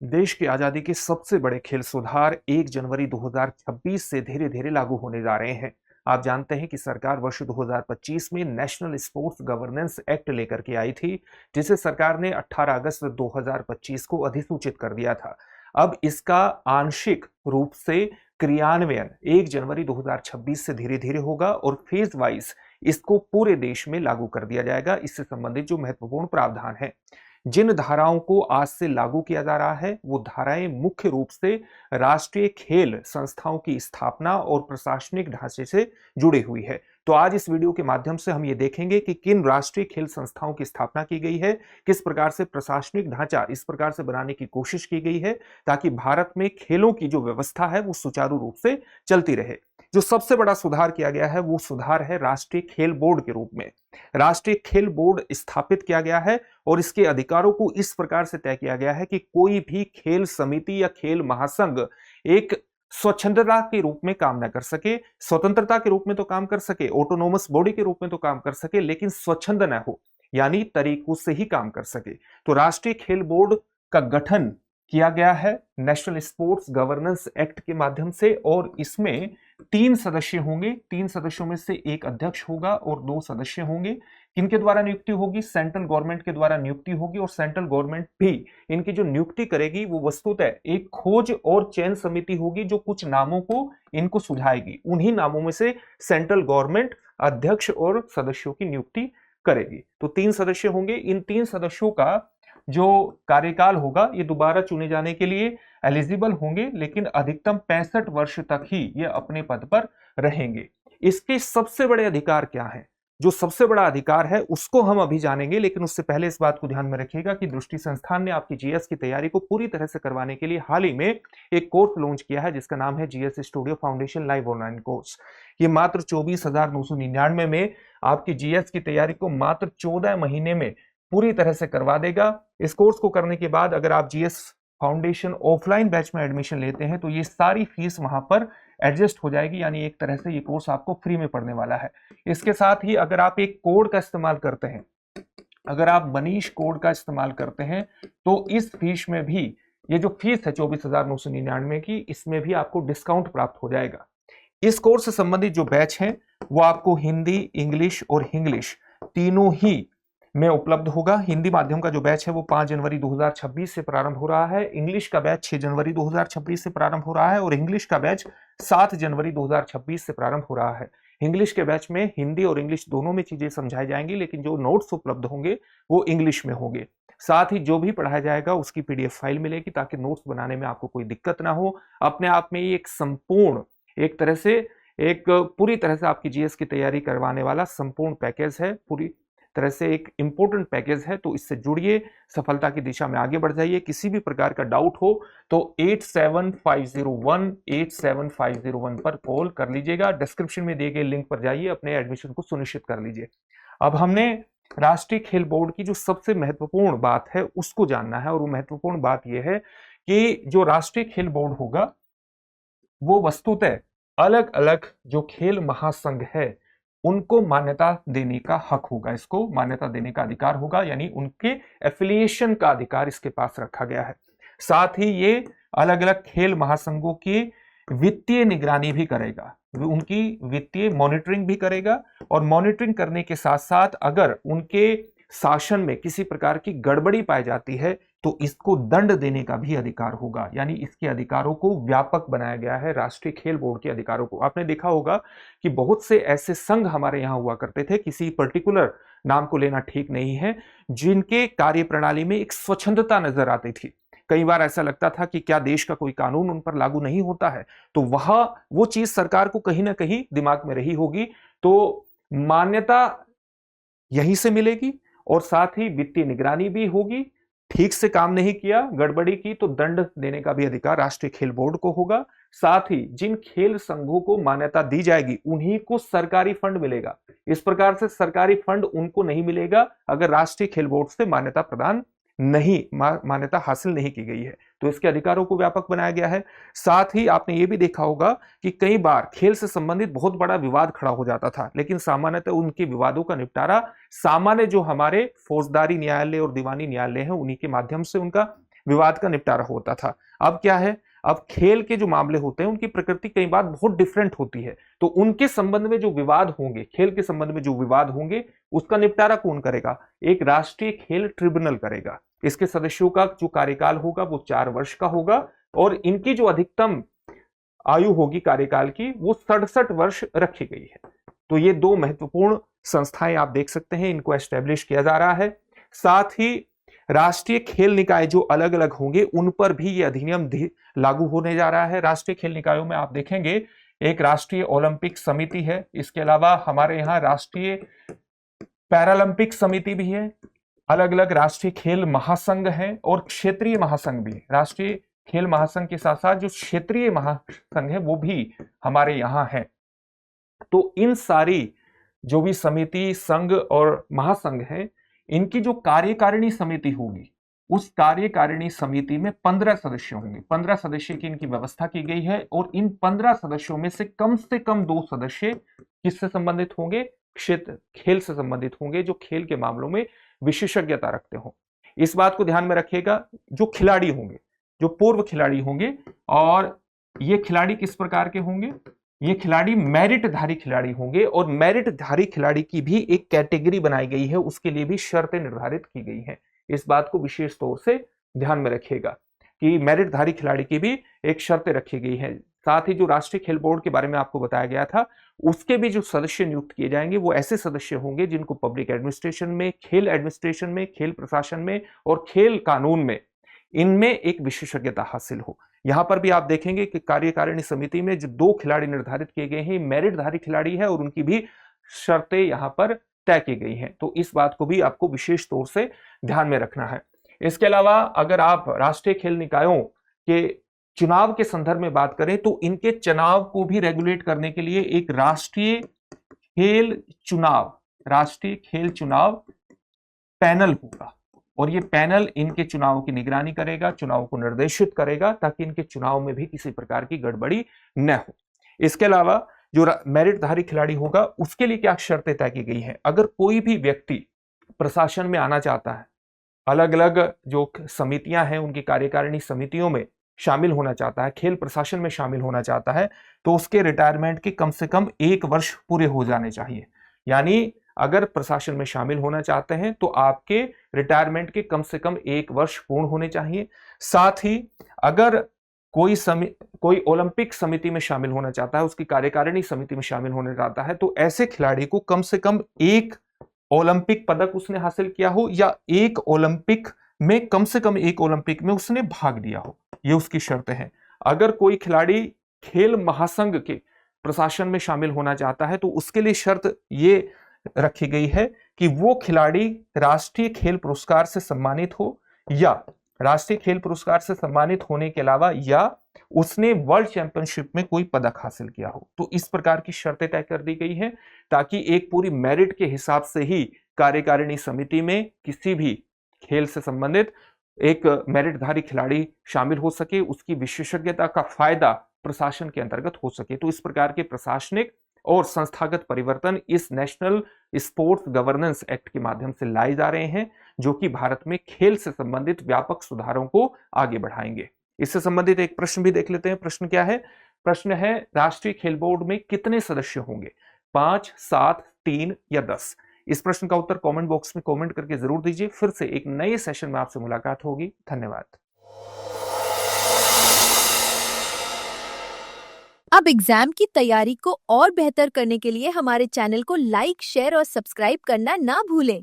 देश की आजादी के सबसे बड़े खेल सुधार 1 जनवरी 2026 से धीरे धीरे लागू होने जा रहे हैं। आप जानते हैं कि सरकार वर्ष 2025 में नेशनल स्पोर्ट्स गवर्नेंस एक्ट लेकर के आई थी, जिसे सरकार ने 18 अगस्त 2025 को अधिसूचित कर दिया था। अब इसका आंशिक रूप से क्रियान्वयन 1 जनवरी 2026 से धीरे धीरे होगा और फेज वाइज इसको पूरे देश में लागू कर दिया जाएगा। इससे संबंधित जो महत्वपूर्ण प्रावधान है, जिन धाराओं को आज से लागू किया जा रहा है, वो धाराएं मुख्य रूप से राष्ट्रीय खेल संस्थाओं की स्थापना और प्रशासनिक ढांचे से जुड़ी हुई है। तो आज इस वीडियो के माध्यम से हम ये देखेंगे कि किन राष्ट्रीय खेल संस्थाओं की स्थापना की गई है, किस प्रकार से प्रशासनिक ढांचा इस प्रकार से बनाने की कोशिश की गई है ताकि भारत में खेलों की जो व्यवस्था है वो सुचारू रूप से चलती रहे। जो सबसे बड़ा सुधार किया गया है वो सुधार है राष्ट्रीय खेल बोर्ड के रूप में। राष्ट्रीय खेल बोर्ड स्थापित किया गया है और इसके अधिकारों को इस प्रकार से तय किया गया है कि कोई भी खेल समिति या खेल महासंघ एक स्वच्छंदता के रूप में काम न कर सके, स्वतंत्रता के रूप में तो काम कर सके, ऑटोनोमस बॉडी के रूप में तो काम कर सके, लेकिन स्वच्छंद न हो, यानी तरीकों से ही काम कर सके। तो राष्ट्रीय खेल बोर्ड का गठन किया गया है नेशनल स्पोर्ट्स गवर्नेंस एक्ट के माध्यम से और इसमें 3 सदस्य होंगे। 3 सदस्यों में से एक अध्यक्ष होगा और 2 सदस्य होंगे। किनके द्वारा नियुक्ति होगी? सेंट्रल गवर्नमेंट के द्वारा नियुक्ति होगी और सेंट्रल गवर्नमेंट भी इनकी जो नियुक्ति करेगी वो वस्तुतः एक खोज और चयन समिति होगी जो कुछ नामों को इनको सुझाएगी। उन्हीं नामों में से सेंट्रल गवर्नमेंट अध्यक्ष और सदस्यों की नियुक्ति करेगी। तो 3 सदस्य होंगे। इन 3 सदस्यों का जो कार्यकाल होगा ये दोबारा चुने जाने के लिए एलिजिबल होंगे, लेकिन अधिकतम 65 वर्ष तक ही ये अपने पद पर रहेंगे। इसके सबसे बड़े अधिकार क्या हैं? जो सबसे बड़ा अधिकार है उसको हम अभी जानेंगे, लेकिन उससे पहले इस बात को ध्यान में रखिएगा कि दृष्टि संस्थान ने आपकी जीएस की तैयारी को पूरी तरह से करवाने के लिए हाल ही में एक कोर्स लॉन्च किया है जिसका नाम है GS studio foundation live online course. ये मात्र 24,999 में आपकी जीएस की तैयारी को मात्र 14 महीने में पूरी तरह से करवा देगा। इस कोर्स को करने के बाद अगर आप जीएस फाउंडेशन ऑफलाइन बैच में एडमिशन लेते हैं तो ये सारी फीस वहां पर एडजस्ट हो जाएगी, यानी एक तरह से ये कोर्स आपको फ्री में पढ़ने वाला है। इसके साथ ही अगर आप एक कोड का इस्तेमाल करते हैं, अगर आप मनीष कोड का इस्तेमाल करते हैं तो इस फीस में भी ये जो फीस है 24,999 की, इसमें भी आपको डिस्काउंट प्राप्त हो जाएगा। इस कोर्स से संबंधित जो बैच है वो आपको हिंदी, इंग्लिश और इंग्लिश तीनों ही में उपलब्ध होगा। हिंदी माध्यम का जो बैच है वो 5 जनवरी 2026 से प्रारंभ हो रहा है, इंग्लिश का बैच 6 जनवरी 2026 से प्रारंभ हो रहा है और इंग्लिश का बैच 7 जनवरी 2026 से प्रारंभ हो रहा है। इंग्लिश के बैच में हिंदी और इंग्लिश दोनों में चीजें समझाई जाएंगी, लेकिन जो नोट्स उपलब्ध होंगे वो इंग्लिश में होंगे। साथ ही जो भी पढ़ाया जाएगा उसकी पीडीएफ फाइल मिलेगी ताकि नोट्स बनाने में आपको कोई दिक्कत ना हो। अपने आप में ये एक संपूर्ण, एक तरह से एक पूरी तरह से आपकी जीएस की तैयारी करवाने वाला संपूर्ण पैकेज है, पूरी तरह से एक इंपॉर्टेंट पैकेज है। तो इससे जुड़िए, सफलता की दिशा में आगे बढ़ जाइए। किसी भी प्रकार का डाउट हो तो 8750187501 पर कॉल कर लीजिएगा। डिस्क्रिप्शन में दिए गए लिंक पर जाइए, अपने एडमिशन को सुनिश्चित कर लीजिए। अब हमने राष्ट्रीय खेल बोर्ड की जो सबसे महत्वपूर्ण बात है उसको जानना है और वो महत्वपूर्ण बात यह है कि जो राष्ट्रीय खेल बोर्ड होगा वो वस्तुतः अलग अलग जो खेल महासंघ है उनको मान्यता देने का हक होगा, इसको मान्यता देने का अधिकार होगा, यानी उनके एफिलिएशन का अधिकार इसके पास रखा गया है। साथ ही ये अलग अलग खेल महासंघों की वित्तीय निगरानी भी करेगा, उनकी वित्तीय मॉनिटरिंग भी करेगा और मॉनिटरिंग करने के साथ साथ अगर उनके शासन में किसी प्रकार की गड़बड़ी पाई जाती है तो इसको दंड देने का भी अधिकार होगा, यानी इसके अधिकारों को व्यापक बनाया गया है। राष्ट्रीय खेल बोर्ड के अधिकारों को आपने देखा होगा कि बहुत से ऐसे संघ हमारे यहाँ हुआ करते थे, किसी पर्टिकुलर नाम को लेना ठीक नहीं है, जिनके कार्यप्रणाली में एक स्वच्छंदता नजर आती थी। कई बार ऐसा लगता था कि क्या देश का कोई कानून उन पर लागू नहीं होता है, तो वह वो चीज सरकार को कहीं ना कहीं दिमाग में रही होगी। तो मान्यता यहीं से मिलेगी और साथ ही वित्तीय निगरानी भी होगी। ठीक से काम नहीं किया, गड़बड़ी की, तो दंड देने का भी अधिकार राष्ट्रीय खेल बोर्ड को होगा। साथ ही जिन खेल संघों को मान्यता दी जाएगी उन्हीं को सरकारी फंड मिलेगा। इस प्रकार से सरकारी फंड उनको नहीं मिलेगा अगर राष्ट्रीय खेल बोर्ड से मान्यता प्रदान नहीं, मान्यता हासिल नहीं की गई है। तो इसके अधिकारों को व्यापक बनाया गया है। साथ ही आपने ये भी देखा होगा कि कई बार खेल से संबंधित बहुत बड़ा विवाद खड़ा हो जाता था, लेकिन सामान्यतः उनके विवादों का निपटारा सामान्य जो हमारे फौजदारी न्यायालय और दीवानी न्यायालय हैं उन्हीं के माध्यम से उनका विवाद का निपटारा होता था। अब क्या है, अब खेल के जो मामले होते हैं उनकी प्रकृति कई बार बहुत डिफरेंट होती है, तो उनके संबंध में जो विवाद होंगे, खेल के संबंध में जो विवाद होंगे, उसका निपटारा कौन करेगा? एक राष्ट्रीय खेल ट्रिब्यूनल करेगा। इसके सदस्यों का जो कार्यकाल होगा वो 4 वर्ष का होगा और इनकी जो अधिकतम आयु होगी कार्यकाल की वो 67 वर्ष रखी गई है। तो ये 2 महत्वपूर्ण संस्थाएं आप देख सकते हैं, इनको एस्टेब्लिश किया जा रहा है। साथ ही राष्ट्रीय खेल निकाय जो अलग अलग होंगे उन पर भी ये अधिनियम लागू होने जा रहा है। राष्ट्रीय खेल निकायों में आप देखेंगे एक राष्ट्रीय ओलंपिक समिति है, इसके अलावा हमारे यहाँ राष्ट्रीय पैरालंपिक समिति भी है, अलग अलग राष्ट्रीय खेल महासंघ है और क्षेत्रीय महासंघ भी है। राष्ट्रीय खेल महासंघ के साथ साथ जो क्षेत्रीय महासंघ है वो भी हमारे यहाँ है। तो इन सारी जो भी समिति, संघ और महासंघ है, इनकी जो कार्यकारिणी समिति होगी उस कार्यकारिणी समिति में 15 सदस्य होंगे। 15 सदस्य की इनकी व्यवस्था की गई है और इन 15 सदस्यों में से कम 2 सदस्य किससे संबंधित होंगे? क्षेत्र खेल से संबंधित होंगे, जो खेल के मामलों में विशेषज्ञता रखते हो। इस बात को ध्यान में रखिएगा, जो खिलाड़ी होंगे, जो पूर्व खिलाड़ी होंगे, और ये खिलाड़ी किस प्रकार के होंगे? ये खिलाड़ी मेरिटधारी खिलाड़ी होंगे और मेरिटधारी खिलाड़ी की भी एक कैटेगरी बनाई गई है, उसके लिए भी शर्तें निर्धारित की गई हैं। इस बात को विशेष तौर से ध्यान में रखिएगा कि मेरिटधारी खिलाड़ी की भी एक शर्तें रखी गई है। साथ ही जो राष्ट्रीय खेल बोर्ड के बारे में आपको बताया गया था, उसके भी जो सदस्य नियुक्त किए जाएंगे वो ऐसे सदस्य होंगे जिनको पब्लिक एडमिनिस्ट्रेशन में, खेल एडमिनिस्ट्रेशन में, खेल प्रशासन में और खेल कानून में, इनमें एक विशेषज्ञता हासिल हो। यहां पर भी आप देखेंगे कि कार्यकारिणी समिति में जो 2 खिलाड़ी निर्धारित किए गए हैं, मेरिटधारी खिलाड़ी है और उनकी भी शर्तें यहां पर तय की गई हैं। तो इस बात को भी आपको विशेष तौर से ध्यान में रखना है। इसके अलावा अगर आप राष्ट्रीय खेल निकायों के चुनाव के संदर्भ में बात करें तो इनके चुनाव को भी रेगुलेट करने के लिए एक राष्ट्रीय खेल चुनाव पैनल होगा और ये पैनल इनके चुनाव की निगरानी करेगा, चुनाव को निर्देशित करेगा ताकि इनके चुनाव में भी किसी प्रकार की गड़बड़ी न हो। इसके अलावा जो मेरिटधारी खिलाड़ी होगा उसके लिए क्या शर्तें तय की गई हैं? अगर कोई भी व्यक्ति प्रशासन में आना चाहता है, अलग अलग जो समितियां हैं उनकी कार्यकारिणी समितियों में शामिल होना चाहता है, खेल प्रशासन में शामिल होना चाहता है, तो उसके रिटायरमेंट के कम से कम 1 वर्ष पूरे हो जाने चाहिए। यानी अगर प्रशासन में शामिल होना चाहते हैं तो आपके रिटायरमेंट के कम से कम 1 वर्ष पूर्ण होने चाहिए। साथ ही अगर कोई ओलंपिक समिति में शामिल होना चाहता है, उसकी कार्यकारिणी समिति में शामिल होना चाहता है, तो ऐसे खिलाड़ी को कम से कम 1 ओलंपिक पदक उसने हासिल किया हो या 1 ओलंपिक में कम से कम 1 ओलंपिक में उसने भाग लिया हो, ये उसकी शर्तें हैं। अगर कोई खिलाड़ी खेल महासंघ के प्रशासन में शामिल होना चाहता है तो उसके लिए शर्त ये रखी गई है कि वो खिलाड़ी राष्ट्रीय खेल पुरस्कार से सम्मानित हो या राष्ट्रीय खेल पुरस्कार से सम्मानित होने के अलावा या उसने वर्ल्ड चैंपियनशिप में कोई पदक हासिल किया हो। तो इस प्रकार की शर्तें तय कर दी गई हैं ताकि एक पूरी मेरिट के हिसाब से ही कार्यकारिणी समिति में किसी भी खेल से संबंधित एक मेरिटधारी खिलाड़ी शामिल हो सके, उसकी विशेषज्ञता का फायदा प्रशासन के अंतर्गत हो सके। तो इस प्रकार के प्रशासनिक और संस्थागत परिवर्तन इस नेशनल स्पोर्ट्स गवर्नेंस एक्ट के माध्यम से लाए जा रहे हैं, जो कि भारत में खेल से संबंधित व्यापक सुधारों को आगे बढ़ाएंगे। इससे संबंधित एक प्रश्न भी देख लेते हैं। प्रश्न क्या है? प्रश्न है राष्ट्रीय खेल बोर्ड में कितने सदस्य होंगे? 5, 7, 3 या 10? इस प्रश्न का उत्तर कमेंट बॉक्स में कमेंट करके जरूर दीजिए। फिर से एक नए सेशन में आपसे मुलाकात होगी। धन्यवाद। अब एग्जाम की तैयारी को और बेहतर करने के लिए हमारे चैनल को लाइक, शेयर और सब्सक्राइब करना ना भूलें।